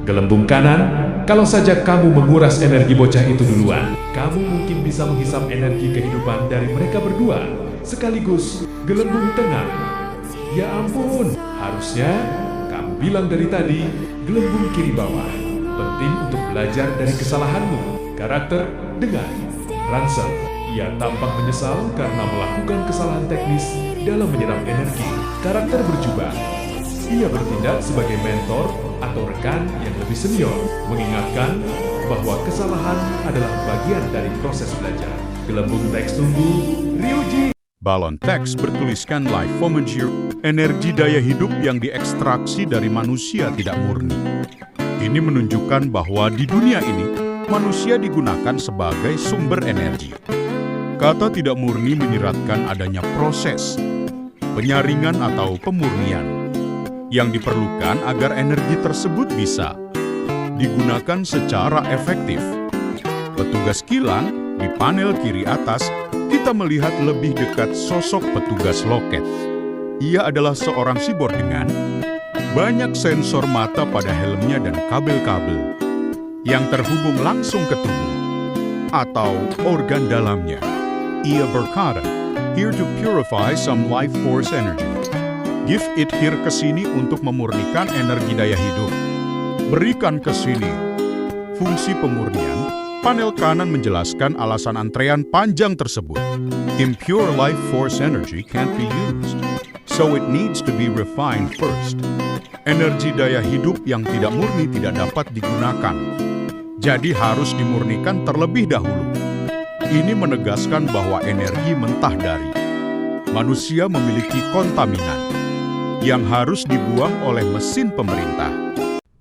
Gelembung kanan, kalau saja kamu menguras energi bocah itu duluan, kamu mungkin bisa menghisap energi kehidupan dari mereka berdua. Sekaligus, gelembung tengah. Ya ampun, harusnya kamu bilang dari tadi, gelembung kiri bawah. Penting untuk belajar dari kesalahanmu. Karakter dengan Ransel. Ia tampak menyesal karena melakukan kesalahan teknis dalam menyerap energi. Karakter berjubah. Ia bertindak sebagai mentor atau rekan yang lebih senior, mengingatkan bahwa kesalahan adalah bagian dari proses belajar. Gelembung teks tunggu, Ryuji. Balon teks bertuliskan Life Fomager, energi daya hidup yang diekstraksi dari manusia tidak murni. Ini menunjukkan bahwa di dunia ini, manusia digunakan sebagai sumber energi. Kata tidak murni menyiratkan adanya proses, penyaringan atau pemurnian yang diperlukan agar energi tersebut bisa digunakan secara efektif. Petugas kilang di panel kiri atas, kita melihat lebih dekat sosok petugas loket. Ia adalah seorang sibor dengan banyak sensor mata pada helmnya dan kabel-kabel yang terhubung langsung ke tubuh atau organ dalamnya. Ia berkata, "Here to purify some life force energy. Give it here ke sini untuk memurnikan energi daya hidup. Berikan ke sini." Fungsi pemurnian, panel kanan menjelaskan alasan antrean panjang tersebut. Impure life force energy can't be used, so it needs to be refined first. Energi daya hidup yang tidak murni tidak dapat digunakan, jadi harus dimurnikan terlebih dahulu. Ini menegaskan bahwa energi mentah dari manusia memiliki kontaminan yang harus dibuang oleh mesin pemerintah.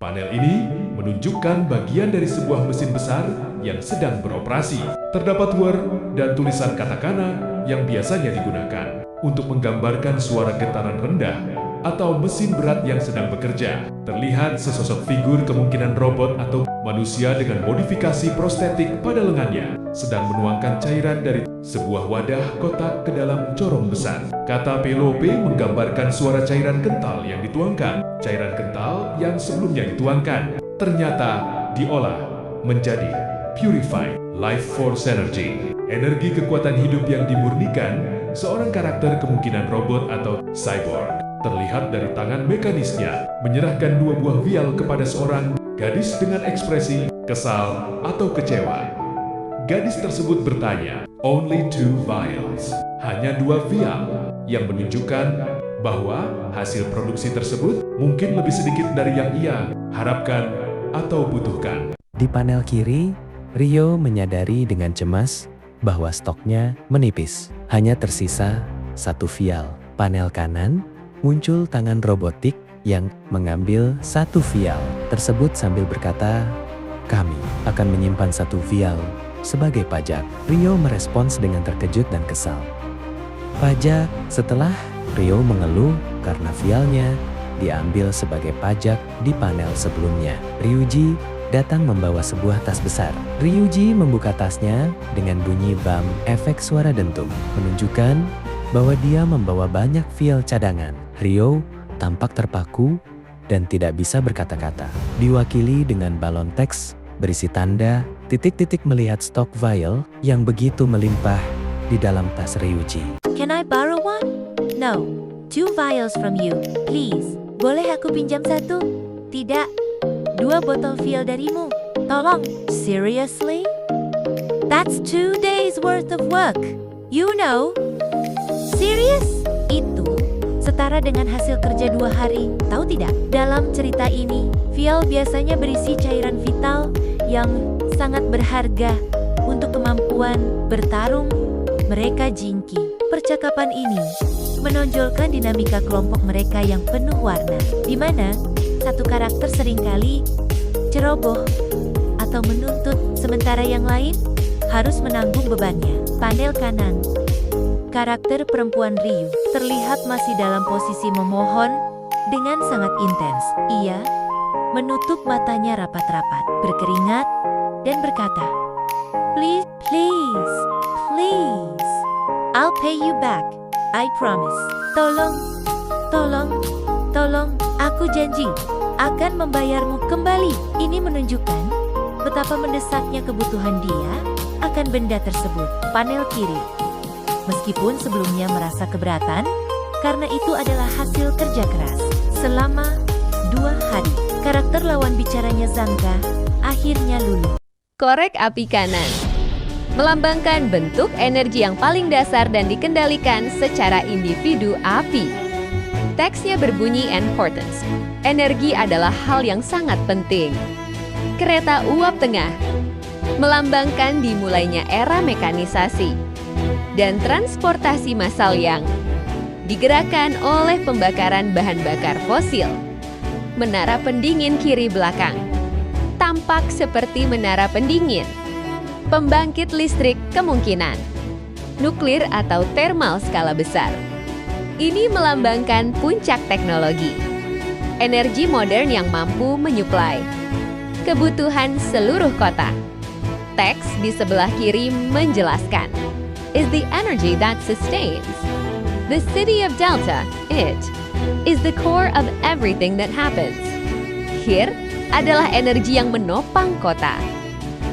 Panel ini menunjukkan bagian dari sebuah mesin besar yang sedang beroperasi. Terdapat word dan tulisan katakana yang biasanya digunakan untuk menggambarkan suara getaran rendah atau mesin berat yang sedang bekerja. Terlihat sesosok figur kemungkinan robot atau manusia dengan modifikasi prostetik pada lengannya sedang menuangkan cairan dari sebuah wadah kotak ke dalam corong besar. Kata Pelope menggambarkan suara cairan kental yang dituangkan. Cairan kental yang sebelumnya dituangkan ternyata diolah menjadi purified life force energy. Energi kekuatan hidup yang dimurnikan seorang karakter kemungkinan robot atau cyborg. Terlihat dari tangan mekanisnya menyerahkan 2 buah vial kepada seorang gadis dengan ekspresi kesal atau kecewa. Gadis tersebut bertanya, "Only 2 vials." Hanya 2 vial, yang menunjukkan bahwa hasil produksi tersebut mungkin lebih sedikit dari yang ia harapkan atau butuhkan. Di panel kiri, Rio menyadari dengan cemas bahwa stoknya menipis. Hanya tersisa 1 vial. Panel kanan, muncul tangan robotik yang mengambil 1 vial tersebut sambil berkata, "Kami akan menyimpan 1 vial sebagai pajak." Rio merespons dengan terkejut dan kesal. Pajak. Setelah Rio mengeluh karena vialnya diambil sebagai pajak di panel sebelumnya. Ryuji datang membawa sebuah tas besar. Ryuji membuka tasnya dengan bunyi bam efek suara dentum, menunjukkan bahwa dia membawa banyak vial cadangan. Rio tampak terpaku dan tidak bisa berkata-kata. Diwakili dengan balon teks berisi tanda titik-titik melihat stok vial yang begitu melimpah di dalam tas Ryuji. Can I borrow one? No. 2 vials from you, please. Boleh aku pinjam 1? Tidak. 2 botol vial darimu. Tolong. Seriously? That's 2 days worth of work. You know. Serious? Itu setara dengan hasil kerja 2 hari, tahu tidak? Dalam cerita ini, vial biasanya berisi cairan vital yang sangat berharga untuk kemampuan bertarung mereka jingki. Percakapan ini menonjolkan dinamika kelompok mereka yang penuh warna, di mana satu karakter seringkali ceroboh atau menuntut, sementara yang lain harus menanggung bebannya. Panel kanan, karakter perempuan Ryu terlihat masih dalam posisi memohon dengan sangat intens. Ia menutup matanya rapat-rapat, berkeringat, dan berkata, "Please, please, please. I'll pay you back. I promise. Tolong, tolong, tolong, aku janji. akan membayarmu kembali. Ini menunjukkan betapa mendesaknya kebutuhan dia akan benda tersebut. Panel kiri. Meskipun sebelumnya merasa keberatan, karena itu adalah hasil kerja keras. Selama 2 hari, karakter lawan bicaranya Zangka akhirnya luluh. Korek api kanan melambangkan bentuk energi yang paling dasar dan dikendalikan secara individu api. Teksnya berbunyi importance. Energi adalah hal yang sangat penting. Kereta uap tengah melambangkan dimulainya era mekanisasi dan transportasi massal yang digerakkan oleh pembakaran bahan bakar fosil. Menara pendingin kiri belakang tampak seperti menara pendingin. Pembangkit listrik kemungkinan nuklir atau termal skala besar. Ini melambangkan puncak teknologi. Energi modern yang mampu menyuplai kebutuhan seluruh kota. Teks di sebelah kiri menjelaskan, is the energy that sustains. The city of Delta, it, is the core of everything that happens. Here adalah energi yang menopang kota.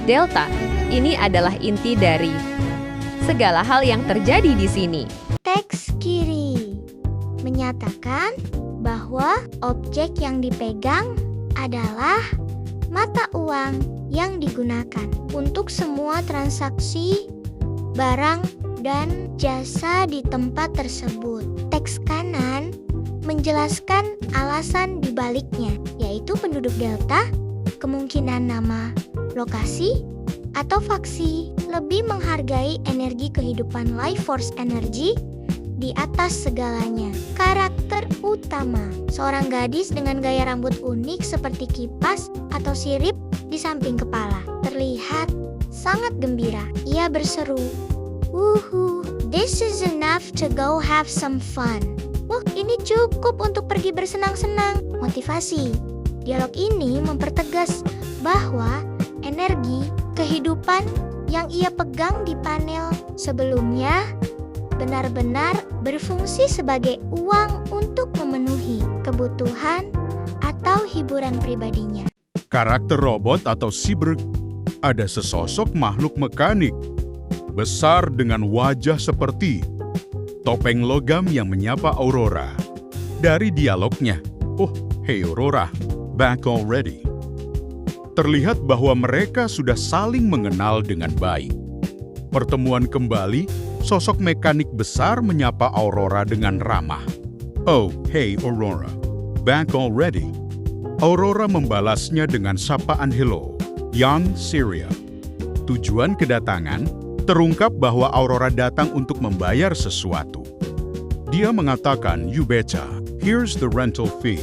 Delta, ini adalah inti dari segala hal yang terjadi di sini. Teks kiri menyatakan bahwa objek yang dipegang adalah mata uang yang digunakan untuk semua transaksi barang dan jasa di tempat tersebut. Teks kanan menjelaskan alasan dibaliknya, yaitu penduduk Delta, kemungkinan nama, lokasi, atau faksi lebih menghargai energi kehidupan life force energy di atas segalanya. Karakter utama, seorang gadis dengan gaya rambut unik seperti kipas atau sirip di samping kepala, terlihat sangat gembira. Ia berseru, "Wuhu, this is enough to go have some fun." Wah, ini cukup untuk pergi bersenang-senang. Motivasi. Dialog ini mempertegas bahwa energi kehidupan yang ia pegang di panel sebelumnya benar-benar berfungsi sebagai uang untuk memenuhi kebutuhan atau hiburan pribadinya. Karakter robot atau cyborg ada sesosok makhluk mekanik besar dengan wajah seperti topeng logam yang menyapa Aurora. Dari dialognya, "Oh, hey Aurora, back already." Terlihat bahwa mereka sudah saling mengenal dengan baik. Pertemuan kembali, sosok mekanik besar menyapa Aurora dengan ramah. "Oh, hey Aurora, back already." Aurora membalasnya dengan sapaan hello, Young Syria. Tujuan kedatangan terungkap bahwa Aurora datang untuk membayar sesuatu. Dia mengatakan, "You betcha, here's the rental fee."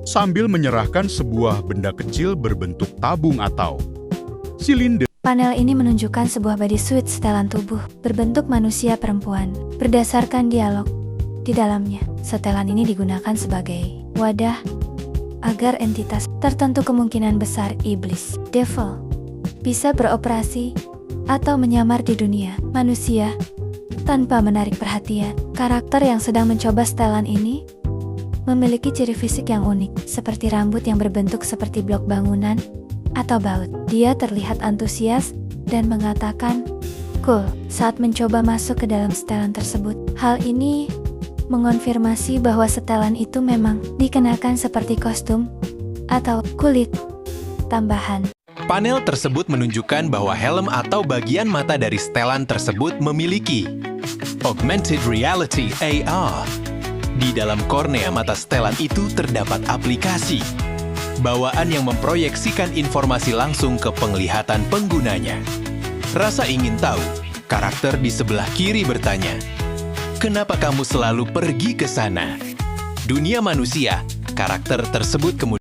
Sambil menyerahkan sebuah benda kecil berbentuk tabung atau silinder. Panel ini menunjukkan sebuah bodysuit setelan tubuh berbentuk manusia perempuan. Berdasarkan dialog di dalamnya, setelan ini digunakan sebagai wadah agar entitas tertentu, kemungkinan besar iblis, devil, bisa beroperasi atau menyamar di dunia manusia tanpa menarik perhatian. Karakter yang sedang mencoba setelan ini memiliki ciri fisik yang unik, seperti rambut yang berbentuk seperti blok bangunan atau baut. Dia terlihat antusias dan mengatakan, "Cool," saat mencoba masuk ke dalam setelan tersebut. Hal ini mengonfirmasi bahwa setelan itu memang dikenakan seperti kostum atau kulit tambahan. Panel tersebut menunjukkan bahwa helm atau bagian mata dari setelan tersebut memiliki Augmented Reality (AR). Di dalam kornea mata setelan itu terdapat aplikasi bawaan yang memproyeksikan informasi langsung ke penglihatan penggunanya. Rasa ingin tahu, karakter di sebelah kiri bertanya, "Kenapa kamu selalu pergi ke sana?" Dunia manusia, karakter tersebut kemudian